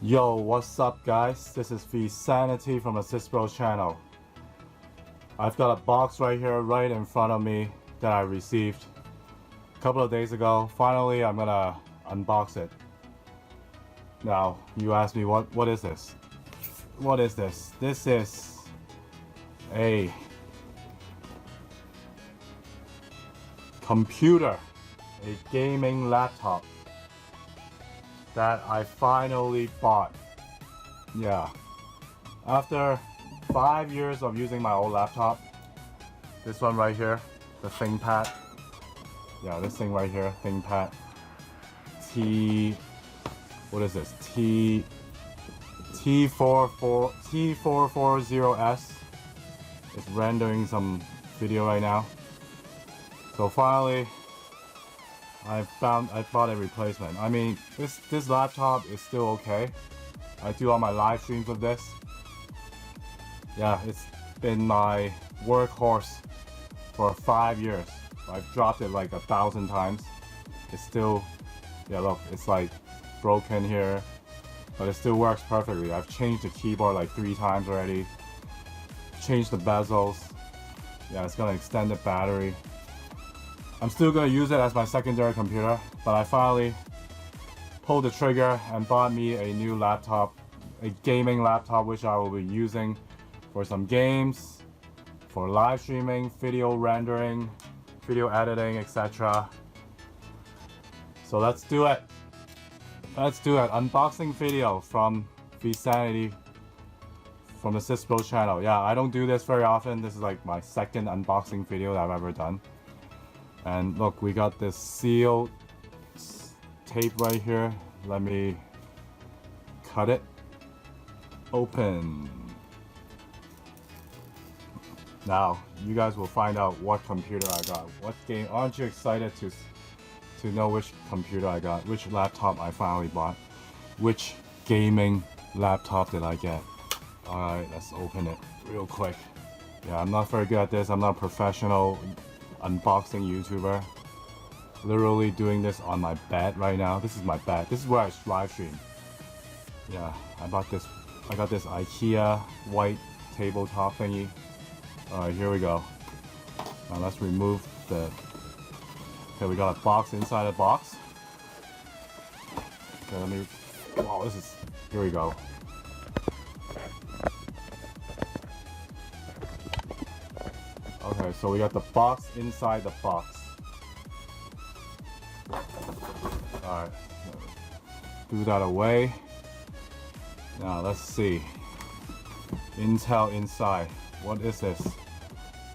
Yo, what's up guys? This is Sanity from the Cisbro channel. I've got a box right here, right in front of me that I received a couple of days ago. Finally, I'm gonna unbox it. Now, you ask me what is this? What is this? This is a computer, a gaming laptop that I finally bought. Yeah, after 5 years of using my old laptop, this one right here, the ThinkPad. Yeah, this thing right here, ThinkPad. What is this? T440S. It's rendering some video right now. So finally, I bought a replacement. I mean, this laptop is still okay. I do all my live streams with this. Yeah, it's been my workhorse for 5 years. I've dropped it like 1,000 times. It's still, yeah, look, it's like broken here, but it still works perfectly. I've changed the keyboard like 3 times already. Changed the bezels. Yeah, it's got an extended battery. I'm still going to use it as my secondary computer, but I finally pulled the trigger and bought me a new laptop, a gaming laptop, which I will be using for some games, for live streaming, video rendering, video editing, etc. So let's do it. Let's do it. Unboxing video from Sanity from the Cisbro channel. Yeah, I don't do this very often. This is like my second unboxing video that I've ever done. And look, we got this sealed tape right here. Let me cut it open. Now, you guys will find out what computer I got. What game? Aren't you excited to know which computer I got? Which laptop I finally bought? Which gaming laptop did I get? Alright, let's open it real quick. Yeah, I'm not very good at this. I'm not a professional unboxing YouTuber. Literally doing this on my bed right now. This is my bed. This is where I live stream. Yeah, I got this IKEA white tabletop thingy. Alright, here we go. Now let's remove the... Okay, we got a box inside a box. Okay, let me... Wow, this is... Here we go. Okay, so we got the box inside the box. Alright, do that away. Now let's see. Intel inside. What is this?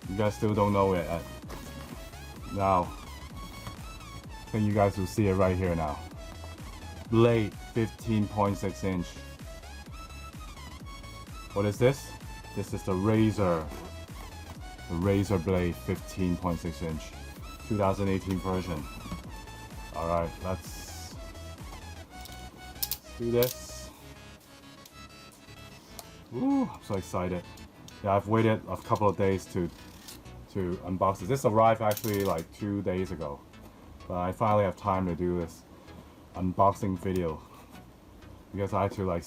You guys still don't know it yet. Now, I think you guys will see it right here now. Blade 15.6 inch. What is this? This is the Razer. The Razer Blade 15.6 inch 2018 version. Alright, let's do this. Ooh, I'm so excited. Yeah, I've waited a couple of days to unbox this. This arrived actually like 2 days ago. But I finally have time to do this unboxing video. Because I had to like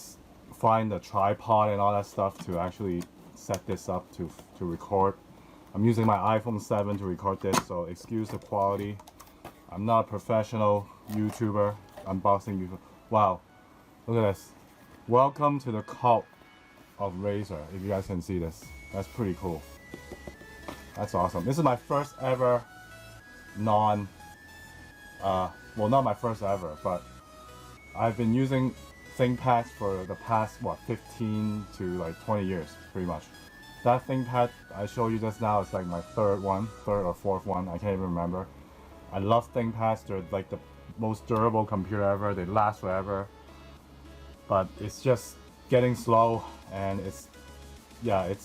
find the tripod and all that stuff to actually set this up to record. I'm using my iPhone 7 to record this, so excuse the quality. I'm not a professional YouTuber, unboxing YouTuber. Wow, look at this. Welcome to the cult of Razer, if you guys can see this. That's pretty cool. That's awesome. This is my first ever well, not my first ever, but I've been using ThinkPads for the past, what, 15 to like 20 years, pretty much. That ThinkPad I showed you just now is like my third or fourth one, I can't even remember. I love ThinkPads, they're like the most durable computer ever, they last forever. But it's just getting slow and it's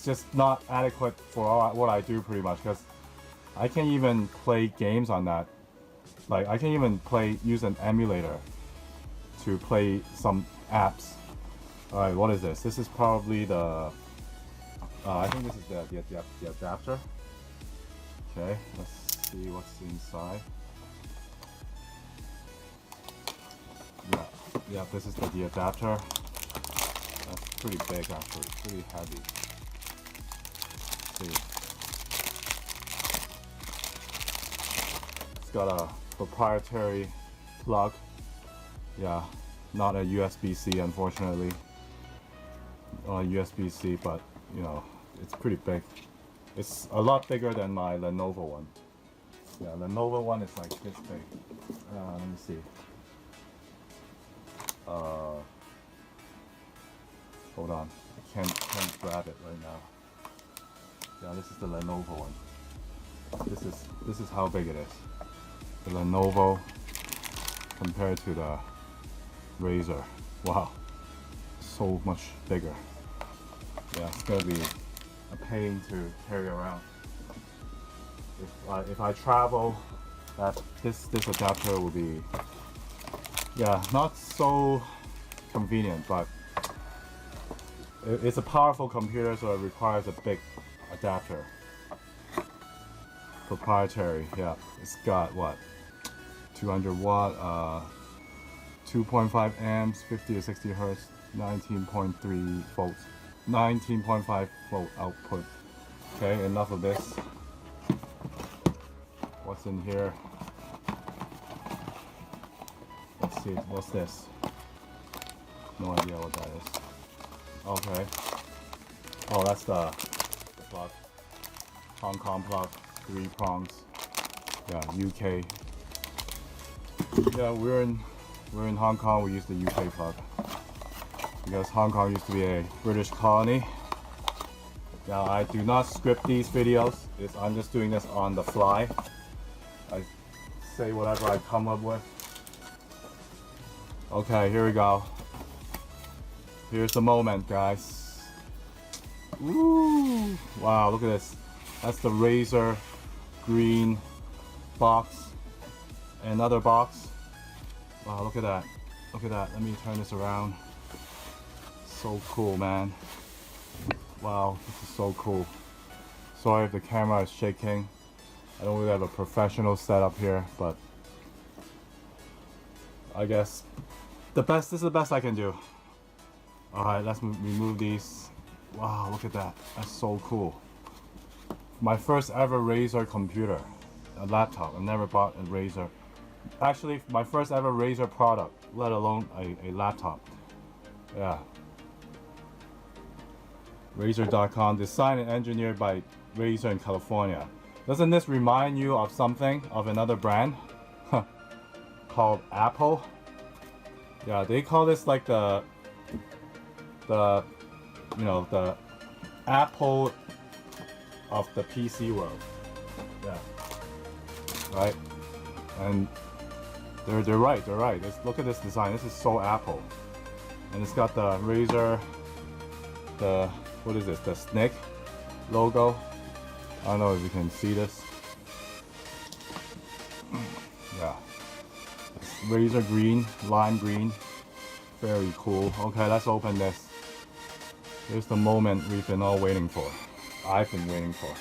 just not adequate for what I do pretty much, because I can't even play games on that. Like I can't even use an emulator to play some apps. Alright, what is this? This is probably the... I think this is the adapter. Okay, let's see what's inside. Yeah, this is the adapter. pretty big actually, pretty heavy. Let's see. It's got a proprietary plug. Yeah, not a USB-C unfortunately. Not a USB-C, but you know, it's pretty big. It's a lot bigger than my Lenovo one. Yeah, Lenovo one is like this big. Let me see. Hold on, I can't grab it right now. Yeah, this is the Lenovo one. This is how big it is. The Lenovo compared to the Razer. Wow, so much bigger. Yeah, it's gonna be a pain to carry around. If I travel, this adapter will be, yeah, not so convenient, but it's a powerful computer, so it requires a big adapter. Proprietary, yeah. It's got what? 200 watt, 2.5 amps, 50 to 60 hertz, 19.3 volts, 19.5 volt output. Okay, enough of this. What's in here? Let's see, what's this? No idea what that is. Okay. Oh, that's the plug. Hong Kong plug, 3 prongs. Yeah, UK. Yeah, we're in Hong Kong. We use the UK plug because Hong Kong used to be a British colony. Now I do not script these videos. I'm just doing this on the fly. I say whatever I come up with. Okay, here we go. Here's the moment, guys. Woo! Wow, look at this. That's the Razer green box. Another box. Wow, look at that. Look at that. Let me turn this around. So cool, man. Wow, this is so cool. Sorry if the camera is shaking. I don't really have a professional setup here, but I guess this is the best I can do. Alright, let's remove these. Wow, look at that. That's so cool. My first ever Razer computer. A laptop. I've never bought a Razer. Actually, my first ever Razer product, let alone a laptop. Yeah. Razer.com, designed and engineered by Razer in California. Doesn't this remind you of something, of another brand? Called Apple? Yeah, they call this like the Apple of the PC world. Yeah. Right? And they're right. Look at this design. This is so Apple. And it's got the Razer, what is this? The snake logo. I don't know if you can see this. Yeah. It's Razer green, lime green. Very cool. Okay, let's open this. Here's the moment we've been all waiting for. I've been waiting for.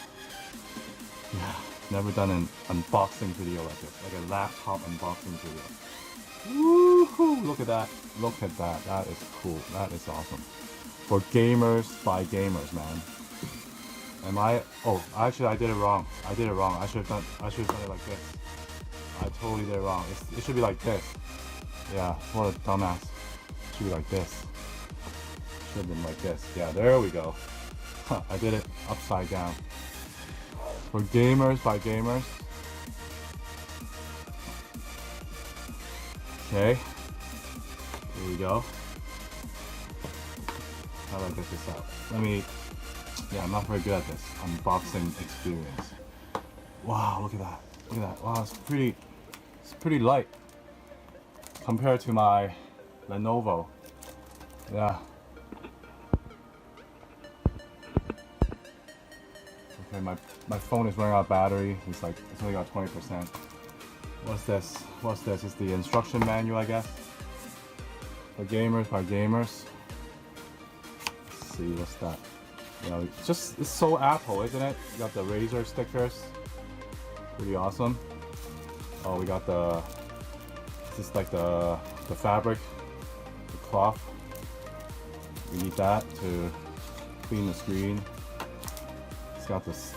Yeah, never done an unboxing video like this. Like a laptop unboxing video. Woohoo! Look at that. Look at that. That is cool. That is awesome. For gamers, by gamers, man. Oh, actually I did it wrong. I should have done it like this. I totally did it wrong. It should be like this. Yeah, what a dumbass. It should be like this. Should have been like this. Yeah, there we go. I did it upside down. For gamers, by gamers. Okay. Here we go. How do I get this out? Yeah, I'm not very good at this unboxing experience. Wow, look at that. Look at that. Wow, it's pretty light compared to my Lenovo. Yeah. Okay, my phone is running out of battery. It's only got 20%. What's this? What's this? It's the instruction manual, I guess. For gamers, by gamers. Let's see, what's that? You know, it's so Apple, isn't it? You got the Razer stickers. Pretty awesome. Oh, we got this is like the fabric, the cloth. We need that to clean the screen. It's got this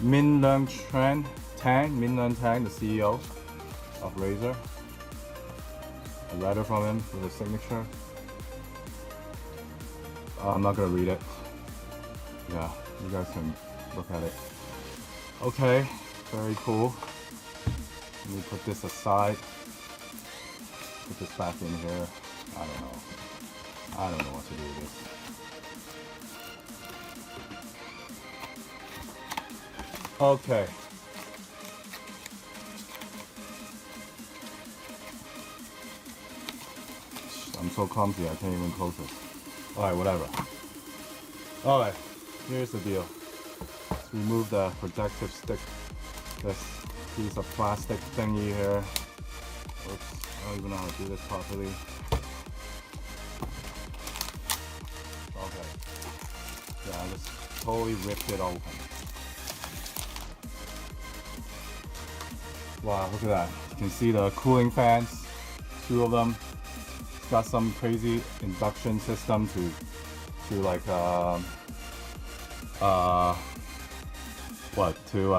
Min Leung Tang, the CEO of Razer. A letter from him with his signature. I'm not gonna read it. Yeah, you guys can look at it. Okay, very cool. Let me put this aside. Put this back in here. I don't know. I don't know what to do with this. Okay. I'm so clumsy I can't even close this. Alright, whatever. Alright, here's the deal. Let's remove the protective stick. This piece of plastic thingy here. Oops, I don't even know how to do this properly. Okay. Yeah, I just totally ripped it open. Wow, look at that. You can see the cooling fans, 2 of them. It's got some crazy induction system to like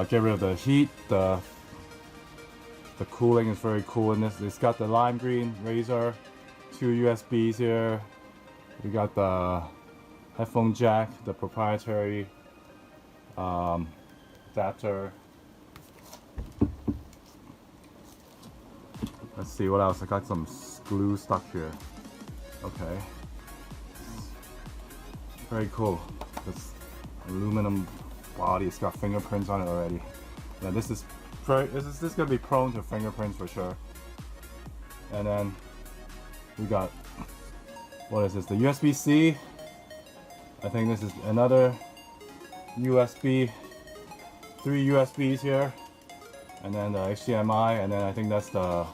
get rid of the heat. The cooling is very cool in this. It's got the lime green Razer, 2 USBs here. We got the headphone jack, the proprietary adapter. Let's see what else. I got some glue stuck here. Okay. Very cool. This aluminum body. It's got fingerprints on it already. Yeah, this is gonna be prone to fingerprints for sure. And then we got, what is this? The USB-C. I think this is another USB. 3 USBs here, and then the HDMI, and then I think that's the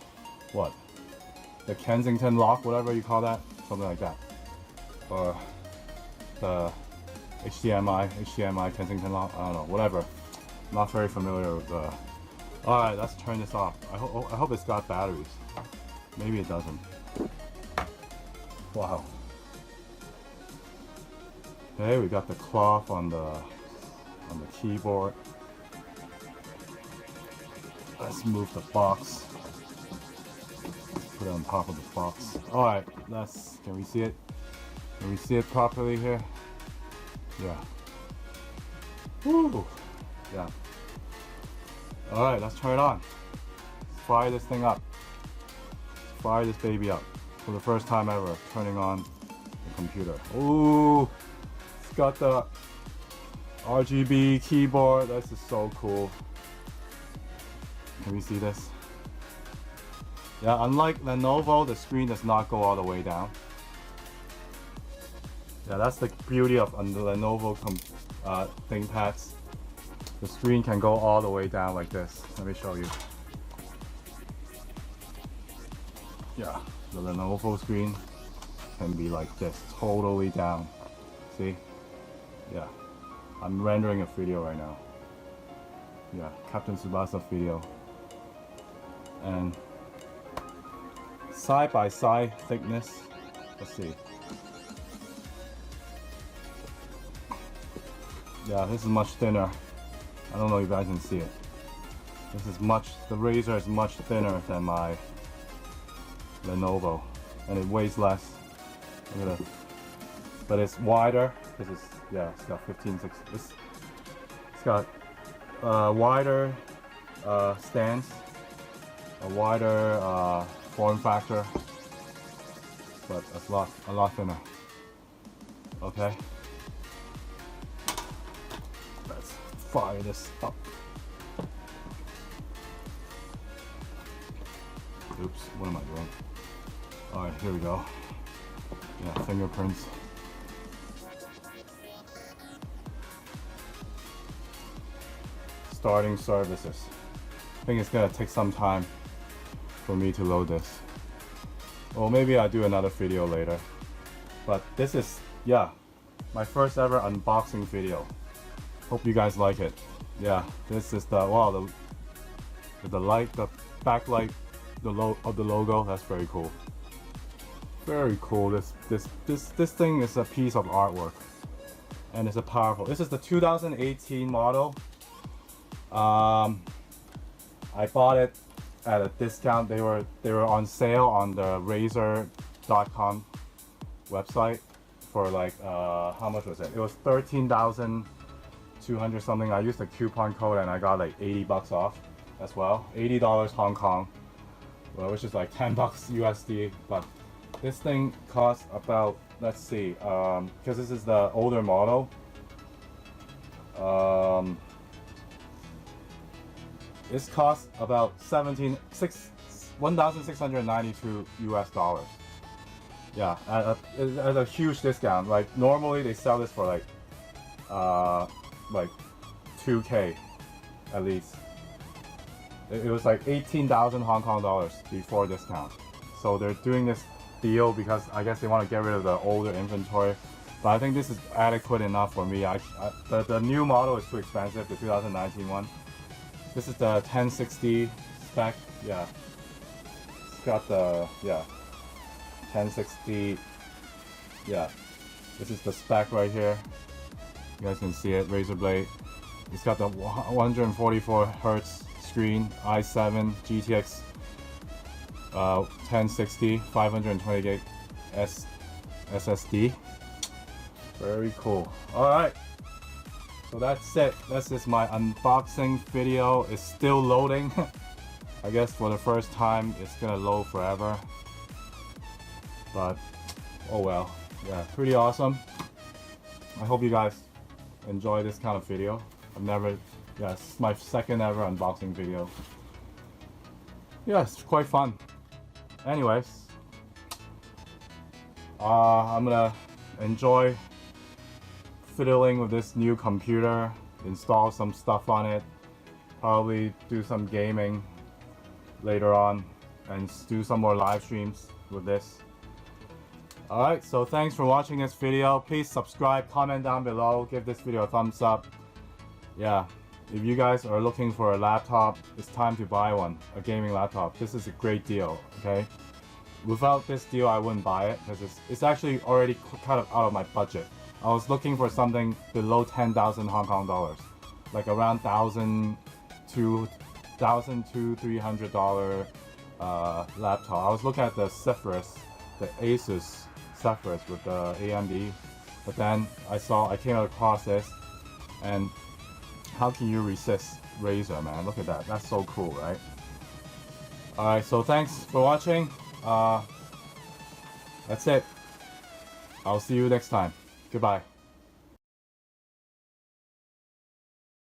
the Kensington lock, whatever you call that, something like that, or the HDMI Kensington lock. I don't know, whatever. Not very familiar with the. All right, let's turn this off. I hope it's got batteries. Maybe it doesn't. Wow. Okay, we got the cloth on the keyboard. Let's move the box. Put it on top of the box. Alright, can we see it? Can we see it properly here? Yeah. Woo! Yeah. Alright, let's turn it on. Let's fire this thing up. Let's fire this baby up. For the first time ever, turning on the computer. Ooh! It's got the RGB keyboard. This is so cool. Can we see this? Yeah, unlike Lenovo, the screen does not go all the way down. Yeah, that's the beauty of the Lenovo ThinkPads. The screen can go all the way down like this. Let me show you. Yeah, the Lenovo screen can be like this, totally down. See? Yeah, I'm rendering a video right now. Yeah, Captain Tsubasa video. And side by side thickness, let's see. Yeah, this is much thinner. I don't know if you guys can see it. The Razer is much thinner than my Lenovo, and it weighs less. Look at that. But it's wider because it's got 15.6. It's got wider stance, a wider form factor, but it's a lot thinner. Okay, let's fire this up. Oops, what am I doing? Alright, here we go. Yeah, fingerprints. Starting services. I think it's gonna take some time for me to load this. Well, maybe I'll do another video later. But this is, yeah, my first ever unboxing video. Hope you guys like it. Yeah, this is the, wow, the light, the backlight of the logo, that's very cool. Very cool. This thing is a piece of artwork, and it's a powerful. This is the 2018 model. I bought it at a discount. They were on sale on the Razer.com website for like how much was it? It was 13,200 something. I used a coupon code and I got like 80 bucks off as well. $80 Hong Kong, well, which is like 10 bucks USD. But this thing costs about, let's see, because this is the older model. This costs about 1,692 US dollars. Yeah, at a huge discount. Like normally they sell this for like 2K at least. It was like 18,000 Hong Kong dollars before discount. So they're doing this deal because I guess they want to get rid of the older inventory. But I think this is adequate enough for me. The new model is too expensive, the 2019 one. This is the 1060 spec. Yeah, it's got the 1060. Yeah, this is the spec right here. You guys can see it, Razer Blade. It's got the 144 Hertz screen, i7 GTX 1060, 520 gig SSD. Very cool. All right. So that's it. That's just my unboxing video. It's still loading. I guess for the first time it's gonna load forever. But oh well. Yeah, pretty awesome. I hope you guys enjoy this kind of video. It's my second ever unboxing video. Yeah, it's quite fun. Anyways, I'm gonna enjoy fiddling with this new computer, install some stuff on it, probably do some gaming later on, and do some more live streams with this. Alright, so thanks for watching this video. Please subscribe, comment down below, give this video a thumbs up. Yeah, if you guys are looking for a laptop, it's time to buy one, a gaming laptop. This is a great deal, okay? Without this deal, I wouldn't buy it because it's actually already kind of out of my budget. I was looking for something below 10,000 Hong Kong dollars, like around $1,000 to $300 laptop. I was looking at the Zephyrus, the Asus Zephyrus with the AMD, but then I came across this, and how can you resist Razer, man? Look at that. That's so cool, right? Alright, so thanks for watching. That's it. I'll see you next time. Goodbye.